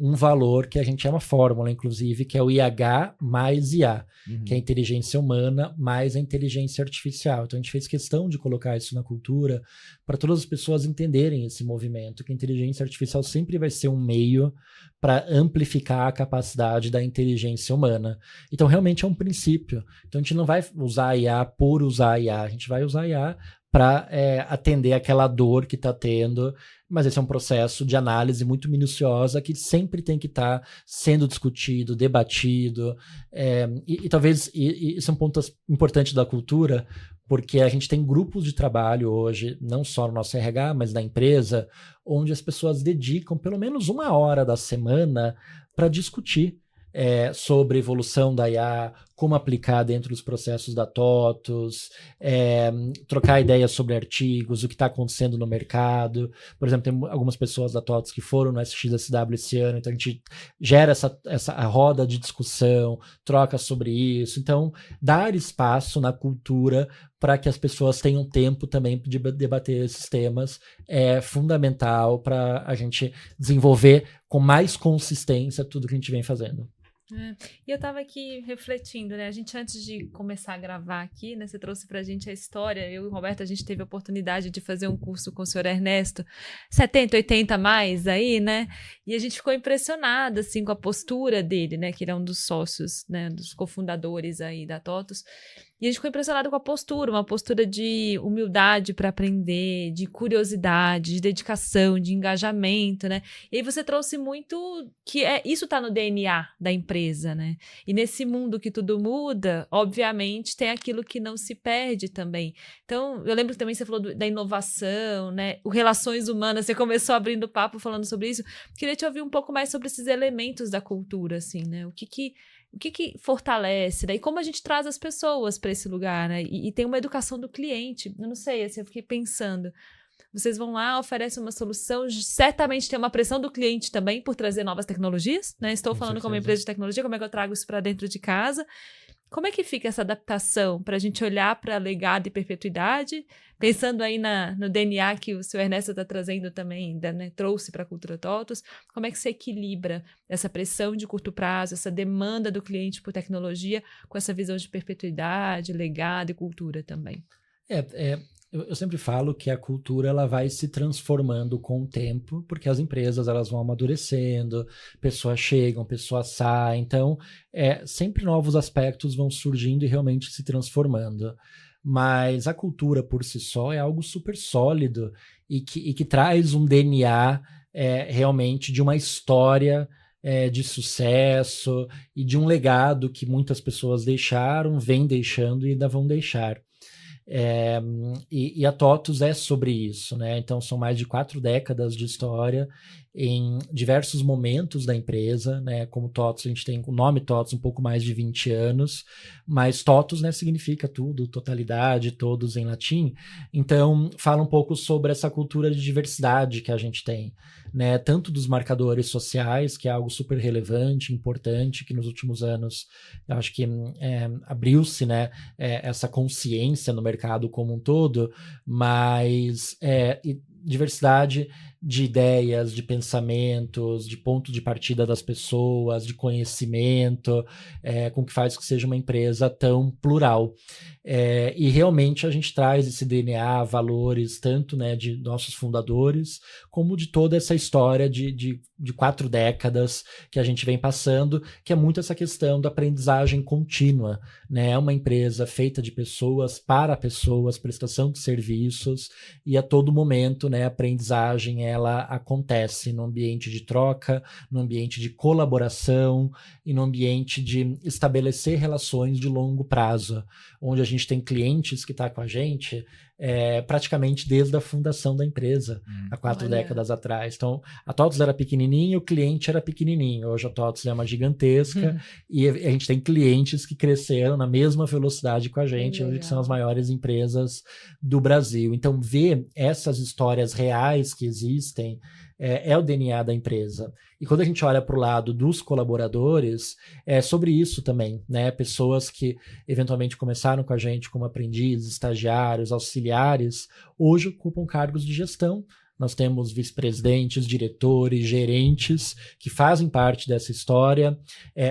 um valor que a gente chama fórmula, inclusive, que é o IH mais IA, que é a inteligência humana mais a inteligência artificial. Então, a gente fez questão de colocar isso na cultura para todas as pessoas entenderem esse movimento, que a inteligência artificial sempre vai ser um meio para amplificar a capacidade da inteligência humana. Então, realmente é um princípio. Então, a gente não vai usar IA por usar IA, a gente vai usar IA para atender aquela dor que está tendo, mas esse é um processo de análise muito minuciosa que sempre tem que estar sendo discutido, debatido, e talvez isso é um ponto importante da cultura, porque a gente tem grupos de trabalho hoje, não só no nosso RH, mas na empresa, onde as pessoas dedicam pelo menos 1 hora da semana para discutir sobre a evolução da IA, como aplicar dentro dos processos da TOTVS, trocar ideias sobre artigos, o que está acontecendo no mercado. Por exemplo, tem algumas pessoas da TOTVS que foram no SXSW esse ano, então a gente gera essa roda de discussão, troca sobre isso. Então, dar espaço na cultura para que as pessoas tenham tempo também de debater esses temas é fundamental para a gente desenvolver com mais consistência tudo que a gente vem fazendo. E eu estava aqui refletindo, né? A gente, antes de começar a gravar aqui, né? Você trouxe pra gente a história. Eu e o Roberto, a gente teve a oportunidade de fazer um curso com o senhor Ernesto, 70, 80 mais aí, né? E a gente ficou impressionado, assim, com a postura dele, né? Que ele é um dos sócios, né? Dos cofundadores aí da TOTVS. E a gente ficou impressionado com a postura, uma postura de humildade para aprender, de curiosidade, de dedicação, de engajamento, né? E aí você trouxe muito que isso está no DNA da empresa, né? E nesse mundo que tudo muda, obviamente tem aquilo que não se perde também. Então, eu lembro que também você falou da inovação, né? O relações humanas, você começou abrindo papo falando sobre isso. Queria te ouvir um pouco mais sobre esses elementos da cultura, assim, né? O que fortalece, né? E como a gente traz as pessoas para esse lugar, né? E tem uma educação do cliente. Eu não sei, assim, eu fiquei pensando. Vocês vão lá, oferecem uma solução, certamente tem uma pressão do cliente também por trazer novas tecnologias, né? Estou falando como empresa de tecnologia, como é que eu trago isso para dentro de casa? Como é que fica essa adaptação para a gente olhar para legado e perpetuidade, pensando aí no DNA que o seu Ernesto está trazendo também, né, trouxe para a cultura TOTVS, como é que você equilibra essa pressão de curto prazo, essa demanda do cliente por tecnologia, com essa visão de perpetuidade, legado e cultura também? Eu sempre falo que a cultura ela vai se transformando com o tempo, porque as empresas elas vão amadurecendo, pessoas chegam, pessoas saem, então sempre novos aspectos vão surgindo e realmente se transformando. Mas a cultura por si só é algo super sólido e que traz um DNA realmente de uma história de sucesso e de um legado que muitas pessoas deixaram, vêm deixando e ainda vão deixar. E a TOTVS é sobre isso, né? Então são mais de 4 décadas de história em diversos momentos da empresa, né? Como TOTVS, a gente tem o nome TOTVS um pouco mais de 20 anos, mas TOTVS, né, significa tudo, totalidade, todos em latim. Então fala um pouco sobre essa cultura de diversidade que a gente tem, né? Tanto dos marcadores sociais, que é algo super relevante, importante, que nos últimos anos eu acho que abriu-se, né, essa consciência no mercado como um todo, mas diversidade de ideias, de pensamentos, de ponto de partida das pessoas, de conhecimento, com que faz que seja uma empresa tão plural. E realmente a gente traz esse DNA, valores, tanto, né, de nossos fundadores, como de toda essa história de 4 décadas que a gente vem passando, que é muito essa questão da aprendizagem contínua, né? É uma empresa feita de pessoas, para pessoas, prestação de serviços, e a todo momento, né, a aprendizagem ela acontece no ambiente de troca, no ambiente de colaboração e no ambiente de estabelecer relações de longo prazo, onde a gente tem clientes que estão com a gente praticamente desde a fundação da empresa, há 4 décadas atrás. Então, a TOTVS era pequenininha, o cliente era pequenininho. Hoje a TOTVS é uma gigantesca e a gente tem clientes que cresceram na mesma velocidade com a gente, hoje que são as maiores empresas do Brasil. Então, ver essas histórias reais que existem é o DNA da empresa. E quando a gente olha para o lado dos colaboradores, é sobre isso também, né? Pessoas que eventualmente começaram com a gente como aprendizes, estagiários, auxiliares, hoje ocupam cargos de gestão. Nós temos vice-presidentes, diretores, gerentes que fazem parte dessa história.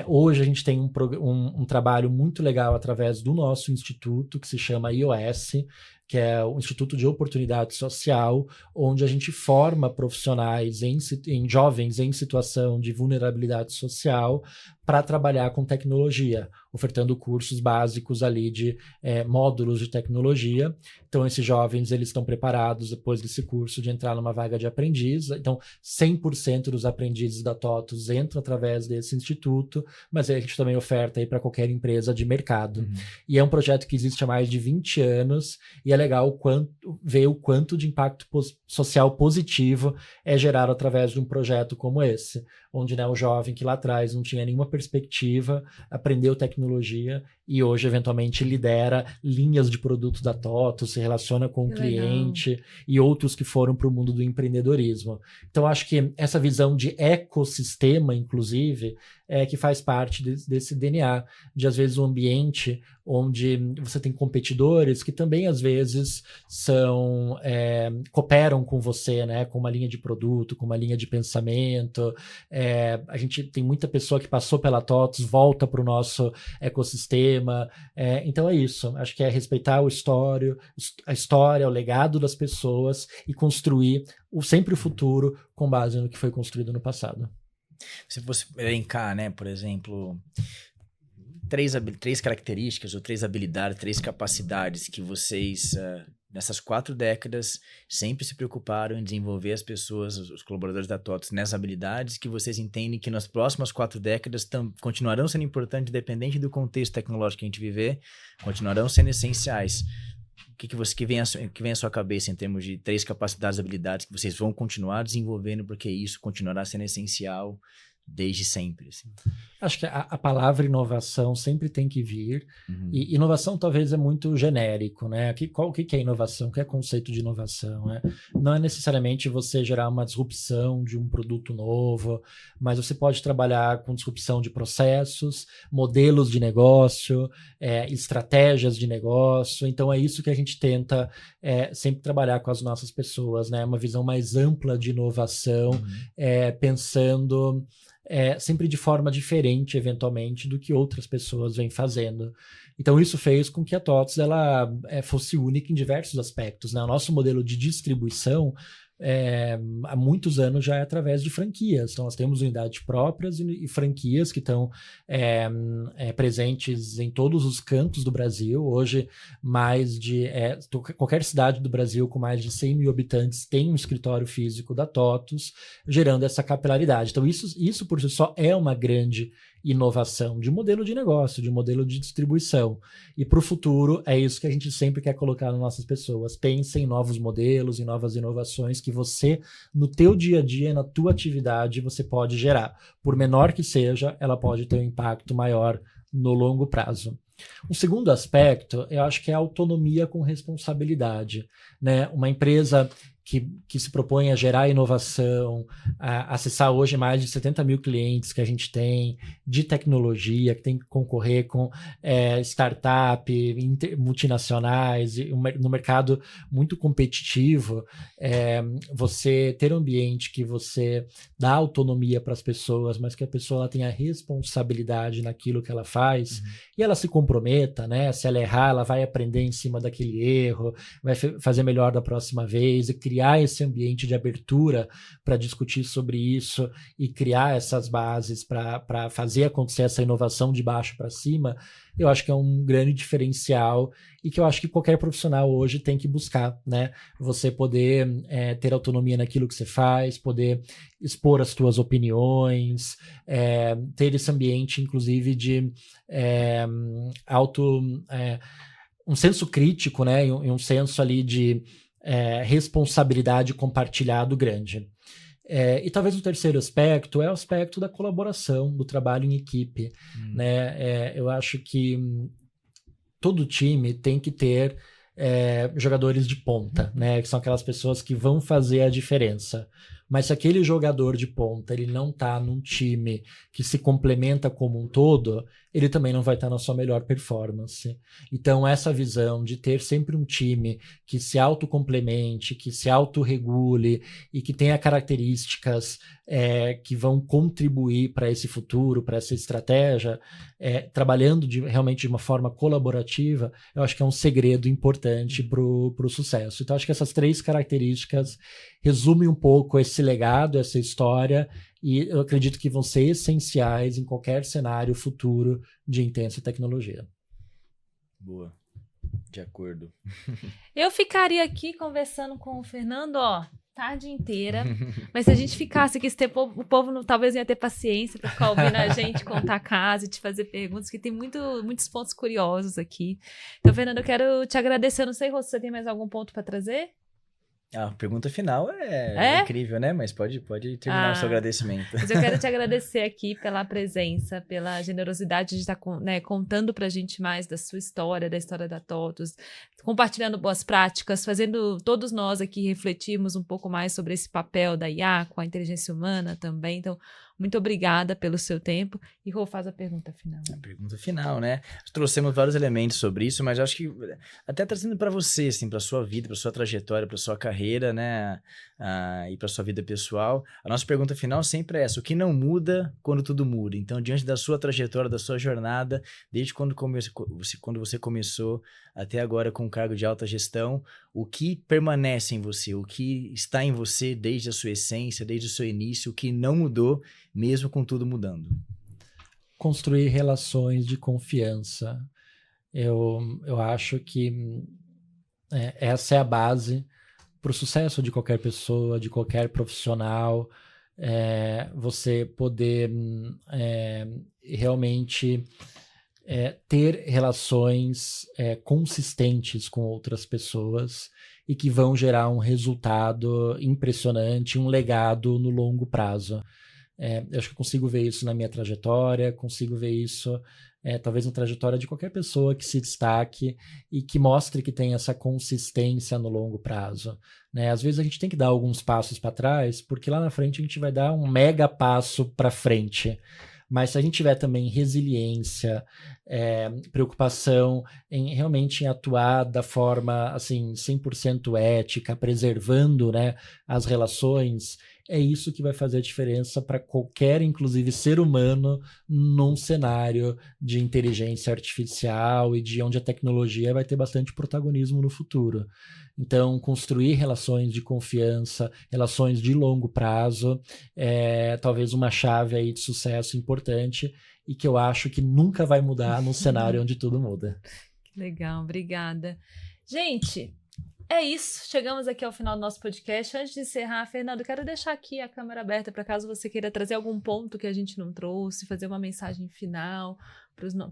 Hoje a gente tem um trabalho muito legal através do nosso instituto, que se chama IOS, que é o Instituto de Oportunidade Social, onde a gente forma profissionais em jovens em situação de vulnerabilidade social para trabalhar com tecnologia, ofertando cursos básicos ali de módulos de tecnologia. Então, esses jovens eles estão preparados, depois desse curso, de entrar numa vaga de aprendiz. Então, 100% dos aprendizes da TOTVS entram através desse instituto, mas a gente também oferta para qualquer empresa de mercado. E é um projeto que existe há mais de 20 anos, e é legal ver o quanto de impacto social positivo é gerado através de um projeto como esse, onde, né, o jovem que lá atrás não tinha nenhuma perspectiva, aprendeu tecnologia e hoje, eventualmente, lidera linhas de produtos da TOTVS, se relaciona com o cliente e outros que foram para o mundo do empreendedorismo. Então, acho que essa visão de ecossistema, inclusive, que faz parte desse DNA, de, às vezes, um ambiente onde você tem competidores que também, às vezes, cooperam com você, né, com uma linha de produto, com uma linha de pensamento. A gente tem muita pessoa que passou pela TOTVS, volta para o nosso ecossistema. Então é isso. Acho que é respeitar a história, o legado das pessoas e construir sempre o futuro com base no que foi construído no passado. Se você elencar, né, por exemplo, três características ou 3 habilidades, 3 capacidades que vocês, nessas 4 décadas, sempre se preocuparam em desenvolver as pessoas, os colaboradores da TOTVS, nessas habilidades que vocês entendem que nas próximas 4 décadas continuarão sendo importantes, independente do contexto tecnológico que a gente viver, continuarão sendo essenciais. O que vem à sua cabeça em termos de 3 capacidades, habilidades que vocês vão continuar desenvolvendo, porque isso continuará sendo essencial desde sempre? Assim? Acho que a palavra inovação sempre tem que vir, e inovação talvez é muito genérico, né? O que é inovação? O que é conceito de inovação? Não é necessariamente você gerar uma disrupção de um produto novo, mas você pode trabalhar com disrupção de processos, modelos de negócio, estratégias de negócio. Então é isso que a gente tenta sempre trabalhar com as nossas pessoas, né? Uma visão mais ampla de inovação, pensando sempre de forma diferente, eventualmente, do que outras pessoas vêm fazendo. Então, isso fez com que a TOTVS ela, fosse única em diversos aspectos, né? O nosso modelo de distribuição há muitos anos já é através de franquias. Então, nós temos unidades próprias e franquias que estão presentes em todos os cantos do Brasil. Hoje, qualquer cidade do Brasil com mais de 100 mil habitantes tem um escritório físico da TOTVS, gerando essa capilaridade. Então, isso por si só é uma grande inovação, de modelo de negócio, de modelo de distribuição. E para o futuro, é isso que a gente sempre quer colocar nas nossas pessoas. Pensem em novos modelos, em novas inovações que você, no teu dia a dia, na tua atividade, você pode gerar. Por menor que seja, ela pode ter um impacto maior no longo prazo. Um segundo aspecto, eu acho que é a autonomia com responsabilidade, né? Uma empresa que se propõe a gerar inovação, a acessar hoje mais de 70 mil clientes que a gente tem, de tecnologia, que tem que concorrer com startup, multinacionais, no mercado muito competitivo, você ter um ambiente que você dá autonomia para as pessoas, mas que a pessoa ela tenha responsabilidade naquilo que ela faz, e ela se comprometa, né? Se ela errar, ela vai aprender em cima daquele erro, vai fazer melhor da próxima vez, e criar esse ambiente de abertura para discutir sobre isso e criar essas bases para fazer acontecer essa inovação de baixo para cima, eu acho que é um grande diferencial e que eu acho que qualquer profissional hoje tem que buscar, né? Você poder ter autonomia naquilo que você faz, poder expor as suas opiniões, ter esse ambiente, inclusive, de um senso crítico, né? E um senso ali de responsabilidade compartilhado grande. E talvez o terceiro aspecto é o aspecto da colaboração, do trabalho em equipe. Né? Eu acho que todo time tem que ter jogadores de ponta, né? Que são aquelas pessoas que vão fazer a diferença. Mas se aquele jogador de ponta ele não está num time que se complementa como um todo, ele também não vai estar na sua melhor performance. Então, essa visão de ter sempre um time que se autocomplemente, que se autorregule e que tenha características que vão contribuir para esse futuro, para essa estratégia, trabalhando realmente de uma forma colaborativa, eu acho que é um segredo importante para o sucesso. Então, acho que essas 3 características resumem um pouco esse legado, essa história, e eu acredito que vão ser essenciais em qualquer cenário futuro de intensa tecnologia. Boa. De acordo. Eu ficaria aqui conversando com o Fernando, tarde inteira. Mas se a gente ficasse aqui, o povo talvez não ia ter paciência para ficar ouvindo a gente contar caso e te fazer perguntas, que tem muitos pontos curiosos aqui. Então, Fernando, eu quero te agradecer. Eu não sei, Rô, se você tem mais algum ponto para trazer? A pergunta final é incrível, né? Mas pode terminar o seu agradecimento. Mas eu quero te agradecer aqui pela presença, pela generosidade de estar contando pra gente mais da sua história, da história da TOTVS, compartilhando boas práticas, fazendo todos nós aqui refletirmos um pouco mais sobre esse papel da IA com a inteligência humana também. Então, muito obrigada pelo seu tempo. E Rô, faz a pergunta final. A pergunta final, né? Trouxemos vários elementos sobre isso, mas acho que até trazendo para você, assim, para sua vida, para sua trajetória, para sua carreira, né? E para sua vida pessoal. A nossa pergunta final sempre é essa: o que não muda quando tudo muda? Então, diante da sua trajetória, da sua jornada, desde quando você começou até agora com o cargo de alta gestão, o que permanece em você? O que está em você desde a sua essência, desde o seu início, o que não mudou, mesmo com tudo mudando? Construir relações de confiança. Eu acho que essa é a base para o sucesso de qualquer pessoa, de qualquer profissional. Você poder realmente ter relações consistentes com outras pessoas e que vão gerar um resultado impressionante, um legado no longo prazo. Eu acho que eu consigo ver isso na minha trajetória, consigo ver isso talvez na trajetória de qualquer pessoa que se destaque e que mostre que tem essa consistência no longo prazo. Né? Às vezes a gente tem que dar alguns passos para trás, porque lá na frente a gente vai dar um mega passo para frente. Mas se a gente tiver também resiliência, preocupação realmente em atuar da forma assim, 100% ética, preservando, né, as relações, é isso que vai fazer a diferença para qualquer, inclusive, ser humano num cenário de inteligência artificial e de onde a tecnologia vai ter bastante protagonismo no futuro. Então, construir relações de confiança, relações de longo prazo, é talvez uma chave aí de sucesso importante e que eu acho que nunca vai mudar num cenário onde tudo muda. Que legal, obrigada. Gente, É isso, chegamos aqui ao final do nosso podcast. Antes de encerrar, Fernando, quero deixar aqui a câmera aberta para caso você queira trazer algum ponto que a gente não trouxe, fazer uma mensagem final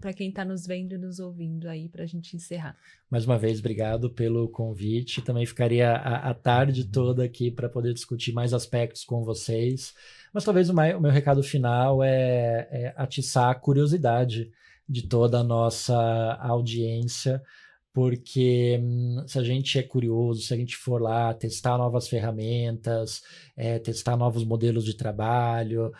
para quem está nos vendo e nos ouvindo aí, para a gente encerrar. Mais uma vez, obrigado pelo convite. Também ficaria a tarde toda aqui para poder discutir mais aspectos com vocês. Mas talvez o meu recado final é atiçar a curiosidade de toda a nossa audiência, porque se a gente é curioso, se a gente for lá testar novas ferramentas, testar novos modelos de trabalho,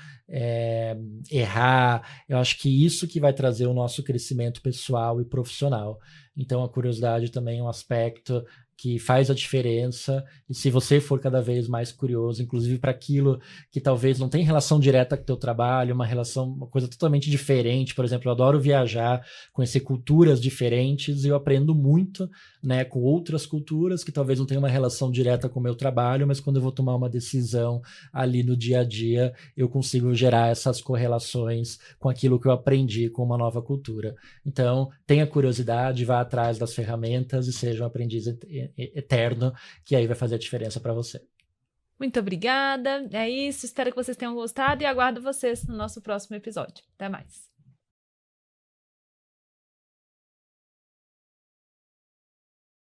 errar, eu acho que isso que vai trazer o nosso crescimento pessoal e profissional. Então a curiosidade também é um aspecto que faz a diferença, e se você for cada vez mais curioso, inclusive para aquilo que talvez não tem relação direta com o teu trabalho, uma coisa totalmente diferente, por exemplo, eu adoro viajar, conhecer culturas diferentes, e eu aprendo muito, né, com outras culturas que talvez não tenham uma relação direta com o meu trabalho, mas quando eu vou tomar uma decisão ali no dia a dia, eu consigo gerar essas correlações com aquilo que eu aprendi com uma nova cultura. Então, tenha curiosidade, vá atrás das ferramentas e seja um aprendiz eterno, que aí vai fazer a diferença para você. Muito obrigada. É isso. Espero que vocês tenham gostado e aguardo vocês no nosso próximo episódio. Até mais.